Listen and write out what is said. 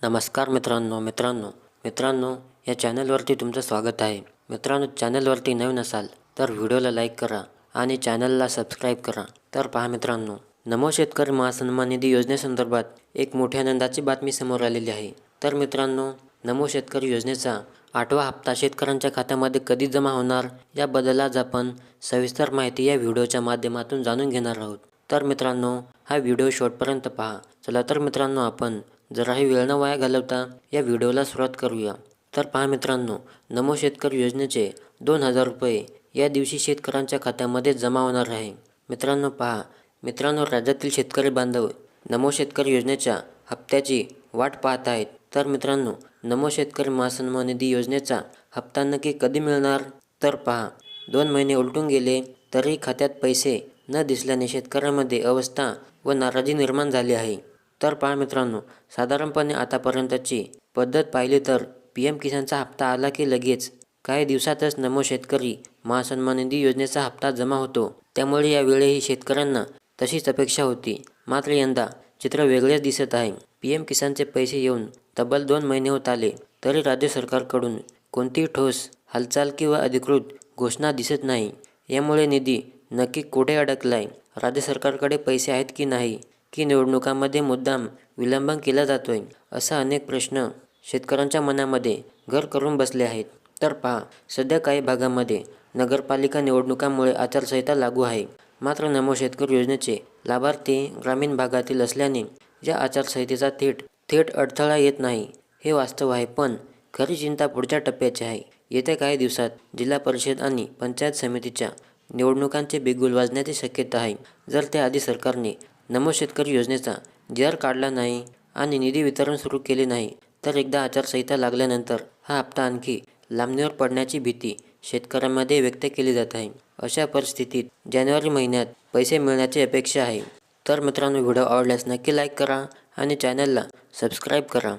नमस्कार मित्रांनो या चॅनलवरती तुमचं स्वागत आहे। मित्रांनो, चॅनलवरती नवीन असाल तर व्हिडिओला लाईक करा आणि चॅनलला सबस्क्राईब करा। तर पहा मित्रांनो, नमो शेतकरी महासन्मान निधी योजनेसंदर्भात एक मोठी आनंदाची बातमी समोर आलेली आहे। तर मित्रांनो, नमो शेतकरी योजनेचा 8वा हप्ता शेतकऱ्यांच्या खात्यामध्ये कधी जमा होणार याबद्दल आज आपण सविस्तर माहिती या व्हिडिओच्या माध्यमातून जाणून घेणार आहोत। तर मित्रांनो, हा व्हिडिओ शेवटपर्यंत पहा। चला तर मित्रांनो, आपण जराही वेळ न वाया घालवता या व्हिडिओला सुरुवात करूया। तर पहा मित्रांनो, नमो शेतकरी योजनेचे 2000 रुपये या दिवशी शेतकऱ्यांच्या खात्यामध्ये जमा होणार आहे। मित्रांनो, राज्यातील शेतकरी बांधव नमो शेतकरी योजनेच्या हप्त्याची वाट पाहत आहेत। तर मित्रांनो, नमो शेतकरी महासन्मान निधी योजनेचा हप्ता नक्की कधी मिळणार? तर पहा, 2 महिने उलटून गेले तरी खात्यात पैसे न दिसल्याने शेतकऱ्यांमध्ये अवस्था व नाराजी निर्माण झाली आहे। तर पहा मित्रांनो, साधारणपणे आतापर्यंतची पद्धत पाहिली तर PM किसानचा हप्ता आला की लगेच काही दिवसातच नमो शेतकरी महासन्मान निधी योजनेचा हप्ता जमा होतो। त्यामुळे यावेळेही शेतकऱ्यांना तशीच अपेक्षा होती। मात्र यंदा चित्र वेगळेच दिसत आहे। PM किसानचे पैसे येऊन तब्बल 2 महिने होत आले तरी राज्य सरकारकडून कोणतीही ठोस हालचाल किंवा अधिकृत घोषणा दिसत नाही। यामुळे निधी नक्की कुठे अडकलाय? राज्य सरकारकडे पैसे आहेत की नाही, की निवडणुकांमध्ये मुद्दाम विलंब केला जातोय, असा अनेक प्रश्न शेतकऱ्यांच्या मनामध्ये घर करून बसले आहेत। तर पहा, सध्या काही भागामध्ये नगरपालिका निवडणुकांमुळे आचारसंहिता लागू आहे। मात्र नमो शेतकरी योजनेचे लाभार्थी ग्रामीण भागातील असल्याने या आचारसंहितेचा थेट अडथळा येत नाही, हे वास्तव आहे। पण खरी चिंता पुढच्या टप्प्याची आहे। येत्या काही दिवसात जिल्हा परिषद आणि पंचायत समितीच्या निवडणुकांचे बिगुल वाजण्याची शक्यता आहे। जर त्याआधी सरकारने नमो शेतकरी योजनेचा JR काढला नाही आणि निधी वितरण सुरू केले नाही तर एकदा आचारसंहिता लागल्यानंतर हा हप्ता आणखी लांबणीवर पडण्याची भीती शेतकऱ्यांमध्ये व्यक्त केली जात आहे। अशा परिस्थितीत जानेवारी महिन्यात पैसे मिळण्याची अपेक्षा आहे। तर मित्रांनो, व्हिडिओ आवडल्यास नक्की लाईक करा आणि चॅनलला सबस्क्राईब करा।